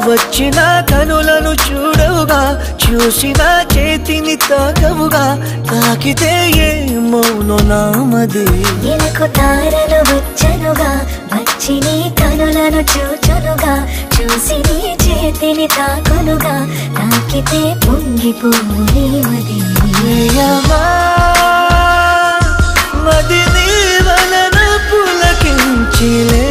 వచ్చిన కనులను చూడవుగా చూసిన చేతిని తాకవుగా తాకితే ఏ మౌనో నామది ఇలకు తారలు వచ్చనుగా వచ్చి నీ కనులను చూచునుగా చూసి నీ చేతిని తాకునుగా తాకితే పొంగిపోని మది మది నీ వలన పులకించిలే